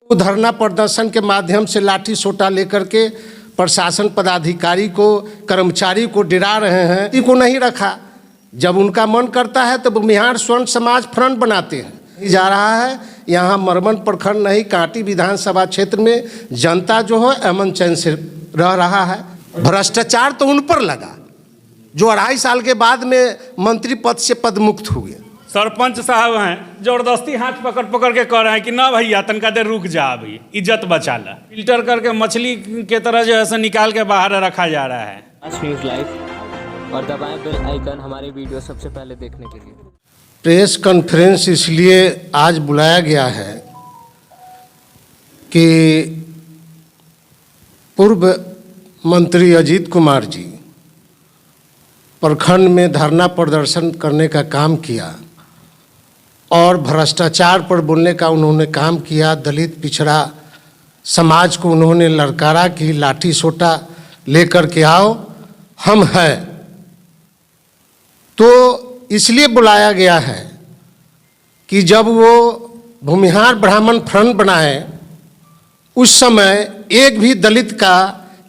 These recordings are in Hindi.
धरना प्रदर्शन के माध्यम से लाठी सोटा लेकर के प्रशासन पदाधिकारी को, कर्मचारी को डरा रहे हैं। किसी को नहीं रखा। जब उनका मन करता है तो बिहार स्वर्ण समाज फ्रंट बनाते हैं। जा रहा है यहाँ मरमन प्रखंड नहीं, कांटी विधानसभा क्षेत्र में जनता जो है अमन चैन से रह रहा है। भ्रष्टाचार तो उन पर लगा जो 2.5 साल के बाद में मंत्री पद से पदमुक्त हुए। सरपंच साहब हैं, जबरदस्ती हाथ पकड़ पकड़ के कह रहे हैं कि ना भैया तनका देर रुक जा, अभी इज्जत बचा ला। फिल्टर करके मछली के तरह जो है निकाल के बाहर रखा जा रहा है। न्यूज़ लाइव और दबाएं बेल आइकन हमारी वीडियो सबसे पहले देखने के लिए। प्रेस कॉन्फ्रेंस इसलिए आज बुलाया गया है कि पूर्व मंत्री अजीत कुमार जी प्रखंड में धरना प्रदर्शन करने का काम किया और भ्रष्टाचार पर बोलने का उन्होंने काम किया। दलित पिछड़ा समाज को उन्होंने ललकारा कि लाठी सोटा लेकर के आओ, हम हैं। तो इसलिए बुलाया गया है कि जब वो भूमिहार ब्राह्मण फ्रंट बनाए उस समय एक भी दलित का,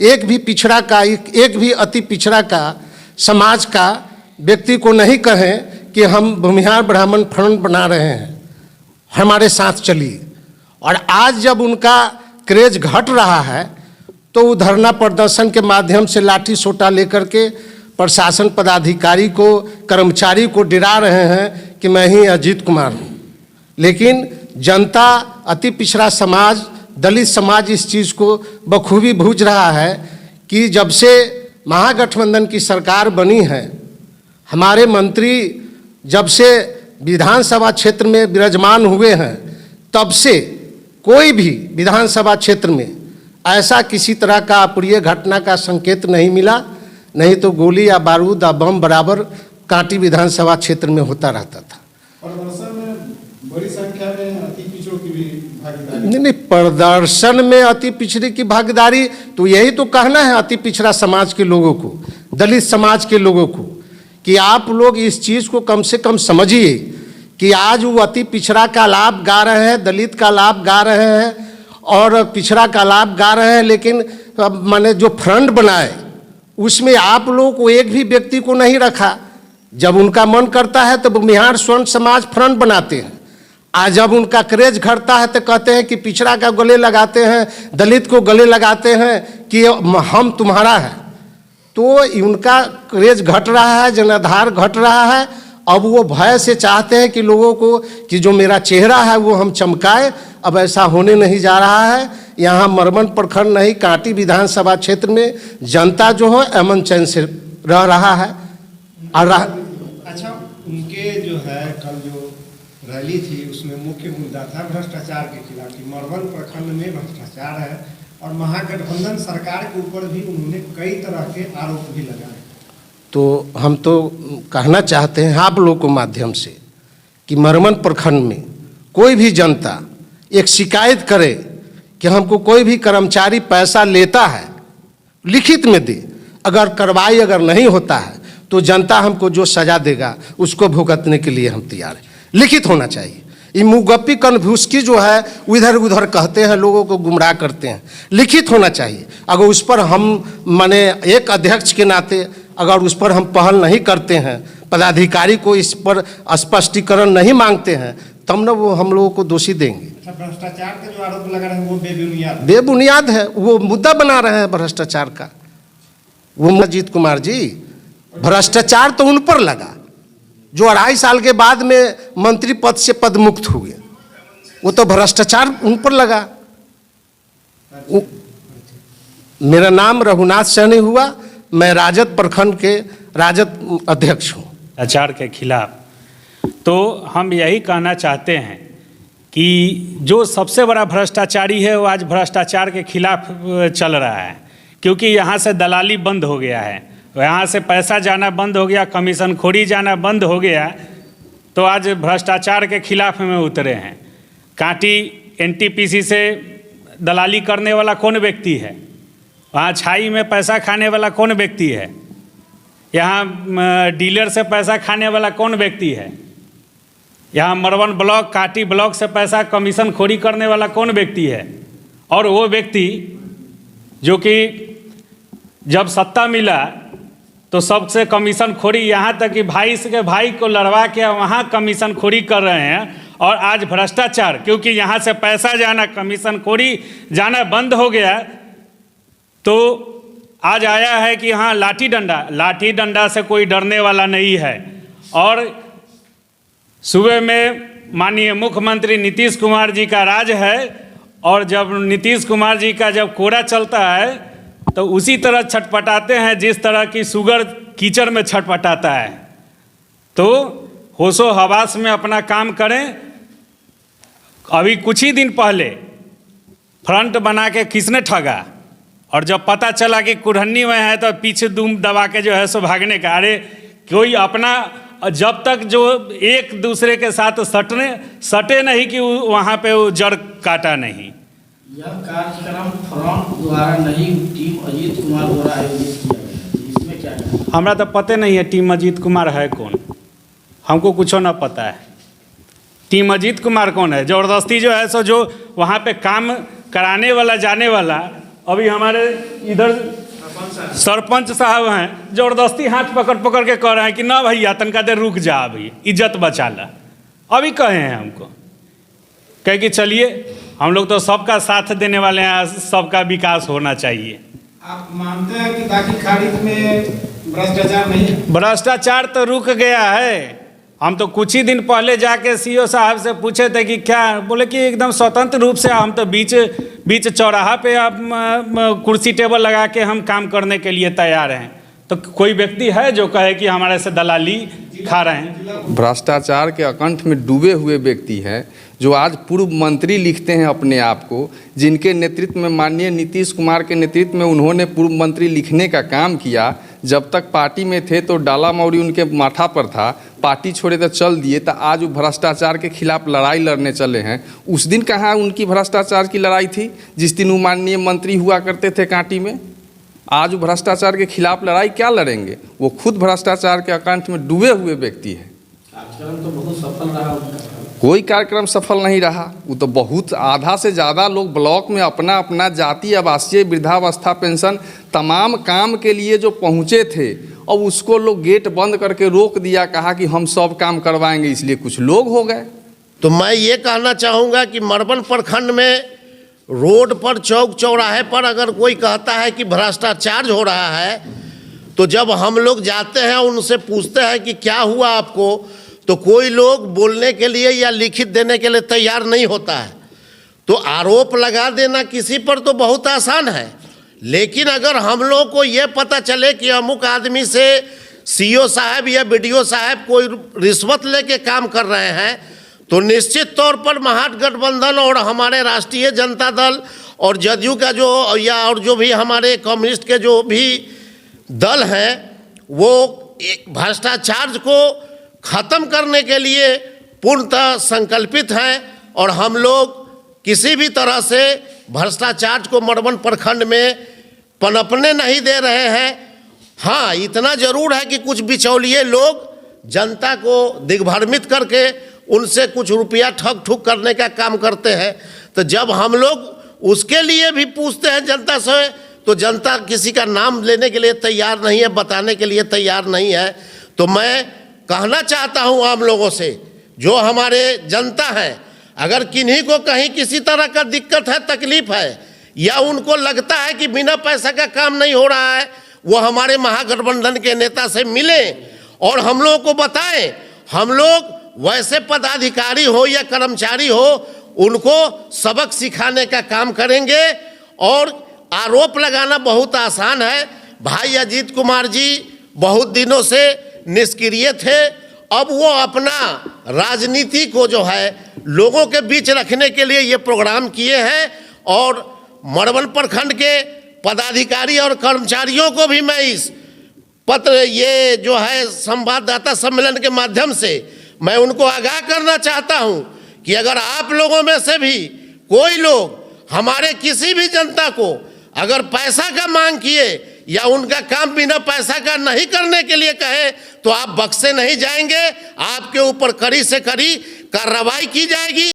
एक भी पिछड़ा का, एक भी अति पिछड़ा का समाज का व्यक्ति को नहीं कहें कि हम भूमिहार ब्राह्मण फ्रंट बना रहे हैं, हमारे साथ चलिए। और आज जब उनका क्रेज घट रहा है तो वो धरना प्रदर्शन के माध्यम से लाठी सोटा लेकर के प्रशासन पदाधिकारी को, कर्मचारी को डरा रहे हैं कि मैं ही अजीत कुमार हूँ। लेकिन जनता, अति पिछड़ा समाज, दलित समाज इस चीज़ को बखूबी बूझ रहा है कि जब से महागठबंधन की सरकार बनी है, हमारे मंत्री जब से विधानसभा क्षेत्र में विराजमान हुए हैं, तब से कोई भी विधानसभा क्षेत्र में ऐसा किसी तरह का अप्रिय घटना का संकेत नहीं मिला। नहीं तो गोली या बारूद या बम बराबर कांटी विधानसभा क्षेत्र में होता रहता था। प्रदर्शन में बड़ी संख्या में अति पिछड़ों की भी भागीदारी। नहीं, प्रदर्शन में अति पिछड़े की भागीदारी तो यही तो कहना है अति पिछड़ा समाज के लोगों को, दलित समाज के लोगों को, कि आप लोग इस चीज़ को कम से कम समझिए कि आज वो अति पिछड़ा का लाभ गा रहे हैं, दलित का लाभ गा रहे हैं और पिछड़ा का लाभ गा रहे हैं। लेकिन मैंने जो फ्रंट बनाए उसमें आप लोगों को एक भी व्यक्ति को नहीं रखा। जब उनका मन करता है तो बिहार स्वर्ण समाज फ्रंट बनाते हैं। आज जब उनका क्रेज घटता है तो कहते हैं कि पिछड़ा का गले लगाते हैं, दलित को गले लगाते हैं कि हम तुम्हारा है। तो उनका क्रेज घट रहा है, जनाधार घट रहा है। अब वो भय से चाहते हैं कि लोगों को कि जो मेरा चेहरा है वो हम चमकाए। अब ऐसा होने नहीं जा रहा है। यहाँ मरमन प्रखंड नहीं, कांटी विधानसभा क्षेत्र में जनता जो है अमन चैन से रह रहा है। और अच्छा, उनके जो है कल जो रैली थी उसमें मुख्य मुद्दा था भ्रष्टाचार के खिलाफ कि मरमन प्रखंड में भ्रष्टाचार है और महागठबंधन सरकार के ऊपर भी उन्होंने कई तरह के आरोप भी लगाए। तो हम तो कहना चाहते हैं आप लोगों के माध्यम से कि मरमन प्रखंड में कोई भी जनता एक शिकायत करे कि हमको कोई भी कर्मचारी पैसा लेता है, लिखित में दे। अगर कार्रवाई अगर नहीं होता है तो जनता हमको जो सजा देगा उसको भुगतने के लिए हम तैयार हैं। लिखित होना चाहिए। ये मुगप्पी कन्फ्यूजकी जो है इधर उधर कहते हैं, लोगों को गुमराह करते हैं। लिखित होना चाहिए। अगर उस पर हम माने एक अध्यक्ष के नाते अगर उस पर हम पहल नहीं करते हैं, पदाधिकारी को इस पर स्पष्टीकरण नहीं मांगते हैं, तब न वो हम लोगों को दोषी देंगे। भ्रष्टाचार के जो आरोप लगा रहे हैं वो बेबुनियाद है। वो मुद्दा बना रहे हैं भ्रष्टाचार का। वो अजीत कुमार जी, भ्रष्टाचार तो उन पर लगा जो 2.5 साल के बाद में मंत्री पद से पदमुक्त हुए। वो तो भ्रष्टाचार उन पर लगा। मेरा नाम रघुनाथ सैनी हुआ, मैं राजद प्रखंड के राजद अध्यक्ष हूँ। भ्रष्टाचार के खिलाफ तो हम यही कहना चाहते हैं कि जो सबसे बड़ा भ्रष्टाचारी है वो आज भ्रष्टाचार के खिलाफ चल रहा है। क्योंकि यहाँ से दलाली बंद हो गया है, यहाँ से पैसा जाना बंद हो गया, कमीशन खोरी जाना बंद हो गया। तो आज भ्रष्टाचार के खिलाफ में उतरे हैं। कांटी एनटीपीसी से दलाली करने वाला कौन व्यक्ति है? वहाँ छाई में पैसा खाने वाला कौन व्यक्ति है? यहाँ डीलर से पैसा खाने वाला कौन व्यक्ति है? यहाँ मरवन ब्लॉक, काटी ब्लॉक से पैसा कमीशन खोरी करने वाला कौन व्यक्ति है? और वो व्यक्ति जो कि जब सत्ता मिला तो सबसे कमीशन खोरी, यहाँ तक कि भाई के भाई को लड़वा के वहाँ कमीशन खोरी कर रहे हैं। और आज भ्रष्टाचार, क्योंकि यहाँ से पैसा जाना, कमीशन खोरी जाना बंद हो गया, तो आज आया है कि हाँ लाठी डंडा से कोई डरने वाला नहीं है। और सूबे में माननीय मुख्यमंत्री नीतीश कुमार जी का राज है, और जब नीतीश कुमार जी का जब कोड़ा चलता है तो उसी तरह छटपटाते हैं जिस तरह की सुगर कीचड़ में छटपटाता है। तो होशो हवास में अपना काम करें। अभी कुछ ही दिन पहले फ्रंट बना के किसने ठगा, और जब पता चला कि कुढ़न्नी में है तो पीछे दुम दबा के जो है सो भागने का। अरे कोई अपना, जब तक जो एक दूसरे के साथ सटे नहीं कि वहाँ पे वो जड़ काटा नहीं। यह कार्यक्रम फ्रंट द्वारा नहीं, टीम अजीत कुमार द्वारा आयोजित किया गया, इसमें क्या है? हमरा तो पता नहीं है टीम अजीत कुमार है कौन, हमको कुछ ना पता है। टीम अजीत कुमार कौन है? ज़बरदस्ती जो है सो जो वहाँ पे काम कराने वाला, जाने वाला, अभी हमारे इधर सरपंच साहब हैं, ज़बरदस्ती हाथ पकड़ के कह रहे हैं कि ना भैया तनका देर रुक जा, अभी इज्जत बचा ला। अभी कहे हैं हमको, कहे कि चलिए हम लोग तो सबका साथ देने वाले हैं, सबका विकास होना चाहिए। आप मानते हैं कि दाखिल खारिज में भ्रष्टाचार नहीं है? भ्रष्टाचार तो रुक गया है। हम तो कुछ ही दिन पहले जाके सीओ साहब से पूछे थे कि क्या, बोले कि एकदम स्वतंत्र रूप से हम तो बीच चौराहा पे आप कुर्सी टेबल लगा के हम काम करने के लिए तैयार हैं। तो कोई व्यक्ति है जो कहे कि हमारे से दलाली खा रहे हैं? भ्रष्टाचार के अकंठ में डूबे हुए व्यक्ति हैं जो आज पूर्व मंत्री लिखते हैं अपने आप को, जिनके नेतृत्व में माननीय नीतीश कुमार के नेतृत्व में उन्होंने पूर्व मंत्री लिखने का काम किया। जब तक पार्टी में थे तो डाला मौरी उनके माथा पर था, पार्टी छोड़े तो चल दिए, तो आज वो भ्रष्टाचार के खिलाफ लड़ाई लड़ने चले हैं। उस दिन कहाँ उनकी भ्रष्टाचार की लड़ाई थी जिस दिन वो माननीय मंत्री हुआ करते थे कांटी में? आज वो भ्रष्टाचार के खिलाफ लड़ाई क्या लड़ेंगे? वो खुद भ्रष्टाचार के अकंठ में डूबे हुए व्यक्ति है। कार्यक्रम तो बहुत सफल रहा उनका। कोई कार्यक्रम सफल नहीं रहा। वो तो बहुत आधा से ज़्यादा लोग ब्लॉक में अपना अपना जाति, आवासीय, वृद्धावस्था पेंशन तमाम काम के लिए जो पहुँचे थे, और उसको लोग गेट बंद करके रोक दिया, कहा कि हम सब काम करवाएंगे, इसलिए कुछ लोग हो गए। तो मैं ये कहना चाहूँगा कि मरवन प्रखंड में रोड पर, चौक चौराहे पर अगर कोई कहता है कि भ्रष्टाचार हो रहा है, तो जब हम लोग जाते हैं उनसे पूछते हैं कि क्या हुआ आपको, तो कोई लोग बोलने के लिए या लिखित देने के लिए तैयार नहीं होता है। तो आरोप लगा देना किसी पर तो बहुत आसान है, लेकिन अगर हम लोग को ये पता चले कि अमुक आदमी से सीओ साहब या बीडीओ साहब कोई रिश्वत लेके काम कर रहे हैं, तो निश्चित तौर पर महागठबंधन और हमारे राष्ट्रीय जनता दल और जदयू का जो और जो भी हमारे कम्युनिस्ट के जो भी दल हैं, वो भ्रष्टाचार को ख़त्म करने के लिए पूर्णतः संकल्पित हैं। और हम लोग किसी भी तरह से भ्रष्टाचार को मरवन प्रखंड में पनपने नहीं दे रहे हैं। हाँ, इतना ज़रूर है कि कुछ बिचौलिए लोग जनता को दिग्भ्रमित करके उनसे कुछ रुपया ठग ठुक करने का काम करते हैं। तो जब हम लोग उसके लिए भी पूछते हैं जनता से, तो जनता किसी का नाम लेने के लिए तैयार नहीं है, बताने के लिए तैयार नहीं है। तो मैं कहना चाहता हूं आम लोगों से, जो हमारे जनता हैं, अगर किन्हीं को कहीं किसी तरह का दिक्कत है, तकलीफ है, या उनको लगता है कि बिना पैसा का काम नहीं हो रहा है, वो हमारे महागठबंधन के नेता से मिलें और हम लोगों को बताएं। हम लोग वैसे पदाधिकारी हो या कर्मचारी हो, उनको सबक सिखाने का काम करेंगे। और आरोप लगाना बहुत आसान है। भाई अजीत कुमार जी बहुत दिनों से निष्क्रिय थे, अब वो अपना राजनीति को जो है लोगों के बीच रखने के लिए ये प्रोग्राम किए हैं। और मरवन प्रखंड के पदाधिकारी और कर्मचारियों को भी मैं इस पत्र, ये जो है संवाददाता सम्मेलन के माध्यम से मैं उनको आगाह करना चाहता हूं कि अगर आप लोगों में से भी कोई लोग हमारे किसी भी जनता को अगर पैसा का मांग किए या उनका काम बिना पैसा का नहीं करने के लिए कहे, तो आप बख्शे नहीं जाएंगे। आपके ऊपर कड़ी से कड़ी कार्रवाई की जाएगी।